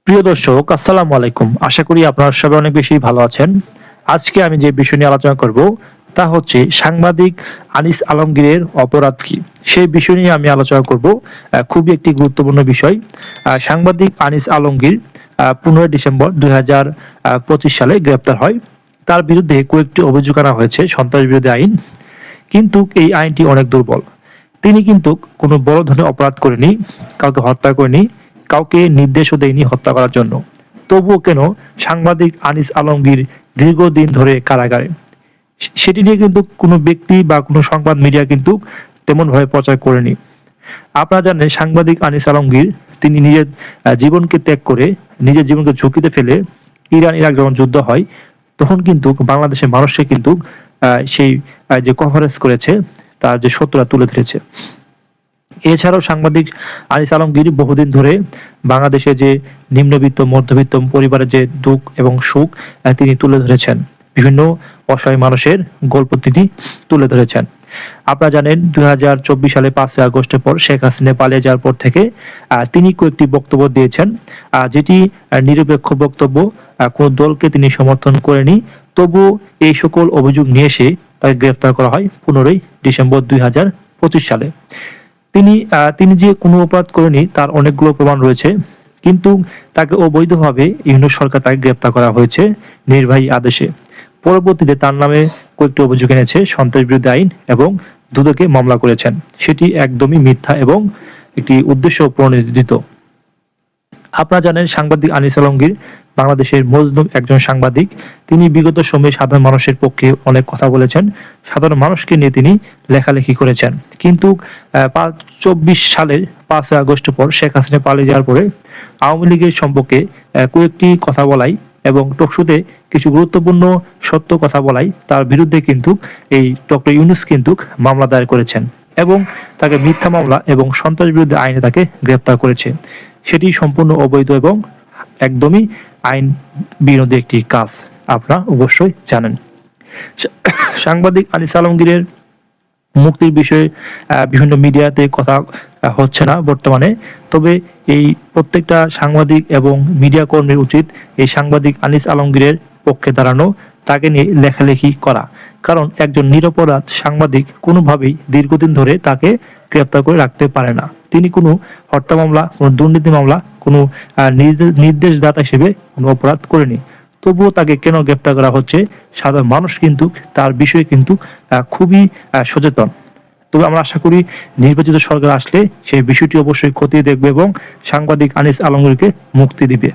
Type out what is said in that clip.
প্রিয় দর্শক, আসসালামু আলাইকুম। আশা করি আপনারা সবাই অনেক বেশি ভালো আছেন। আজকে আমি যে বিষয় নিয়ে আলোচনা করব তা হচ্ছে সাংবাদিক আনিস আলমগীরের অপরাধ কি, সেই বিষয় নিয়ে আমি আলোচনা করব। খুবই একটি গুরুত্বপূর্ণ বিষয়। সাংবাদিক আনিস আলমগীর 15 ডিসেম্বর 2025 সালে গ্রেপ্তার হয়। তার বিরুদ্ধে কয়েকটি অভিযোগ আনা হয়েছে, সন্ত্রাস বিরোধী আইন। কিন্তু এই আইনটি অনেক দুর্বল। তিনি কিন্তু কোনো বড় ধরনের অপরাধ করেনি, কাউকে হত্যা করেনি, কাউকে নির্দেশও দেয়নি হত্যা করার জন্য। তবুও কেন সাংবাদিক আনিস আলমগীর দীর্ঘদিন ধরে কারাগারে, সেটি নিয়ে কিন্তু কোনো ব্যক্তি বা কোনো সংবাদ মিডিয়া কিন্তু তেমনভাবে প্রচার করেনি। আপনারা জানেন, সাংবাদিক আনিস আলমগীর তিনি নিজের জীবনকে ত্যাগ করে, নিজের জীবনকে ঝুঁকিতে ফেলে ইরান ইরাক যখন যুদ্ধ হয়, তখন কিন্তু বাংলাদেশের মানুষকে কিন্তু সেই যে কভারেজ করেছে, তার যে সত্যটা তুলে ধরেছে। এছাড়াও সাংবাদিক আনিস আলমগীর বহুদিন ধরে বাংলাদেশে যে নিম্নবিত্ত মধ্যবিত্ত পরিবারের যে দুঃখ এবং সুখ তিনি তুলে ধরেছেন। বিভিন্ন অসহায় মানুষের গল্প তিনি তুলে ধরেছেন। আপনারা জানেন, 2024 সালে 5 আগস্টের পর শেখ হাসিনা পালিয়ে যাওয়ার পর থেকে তিনি কয়েকটি বক্তব্য দিয়েছেন, যেটি নিরপেক্ষ বক্তব্য, কোনো দলকে তিনি সমর্থন করেনি। তবু এই সকল অভিযোগ নিয়ে এসে তাকে গ্রেফতার করা হয় 15 ডিসেম্বর 2025 সালে। তিনি যে কোনো অপরাধ করেনি তার অনেকগুলো প্রমাণ রয়েছে, কিন্তু তাকে অবৈধভাবে ইউনূস সরকার তাকে গ্রেপ্তার করা হয়েছে নির্বাহী আদেশে। পরবর্তীতে তার নামে কয়েকটি অভিযোগ এনেছে, সন্ত্রাস বিরোধী আইন এবং দুদকে মামলা করেছেন। সেটি একদমই মিথ্যা এবং একটি উদ্দেশ্য প্রণোদিত। আপনারা জানেন, সাংবাদিক আনিস আলমগীর বাংলাদেশের মজলুম একজন সাংবাদিক। তিনি বিগত সময়ে সাধারণ মানুষের পক্ষে অনেক কথা বলেছেন, সাধারণ মানুষকে নিয়ে তিনি লেখালেখি করেছেন। কিন্তু 24 সালের 5 আগস্টের পর শেখ হাসিনা পালিয়ে যাওয়ার পরে আওয়ামী লীগের সম্পর্কে কয়েকটি কথা বলাই এবং টকশোতে কিছু গুরুত্বপূর্ণ সত্য কথা বলাই তার বিরুদ্ধে কিন্তু এই ডক্টর ইউনূস কিন্তু মামলা দায়ের করেছেন এবং তাকে মিথ্যা মামলা এবং সন্ত্রাস বিরোধী আইনে তাকে গ্রেপ্তার করেছে। সেটি সম্পূর্ণ অবৈধ এবং একদমই আইন বিরোধী একটি কাজ, আপনারা অবশ্যই জানেন। সাংবাদিক আনিস আলমগীরের মুক্তির বিষয়ে বিভিন্ন মিডিয়াতে কথা হচ্ছে না বর্তমানে। তবে এই প্রত্যেকটা সাংবাদিক এবং মিডিয়া কর্মীর উচিত এই সাংবাদিক আনিস আলমগীরের পক্ষে দাঁড়ানো, তাকে নিয়ে লেখালেখি করা। কারণ একজন নিরপরাধ সাংবাদিক কোনোভাবেই দীর্ঘদিন ধরে তাকে গ্রেপ্তার করে রাখতে পারে না। তিনি কোনো হত্যা মামলা, কোনো দুর্নীতি মামলা, কোনো নির্দেশদাতা হিসেবে কোনো অপরাধ করেনি। তবুও তাকে কেন গ্রেপ্তার করা হচ্ছে? সাধারণ মানুষ কিন্তু তার বিষয়ে কিন্তু খুবই সচেতন। তবে আমরা আশা করি নির্বাচিত সরকার আসলে সেই বিষয়টি অবশ্যই খতিয়ে দেখবে এবং সাংবাদিক আনিস আলমগীরকে মুক্তি দিবে।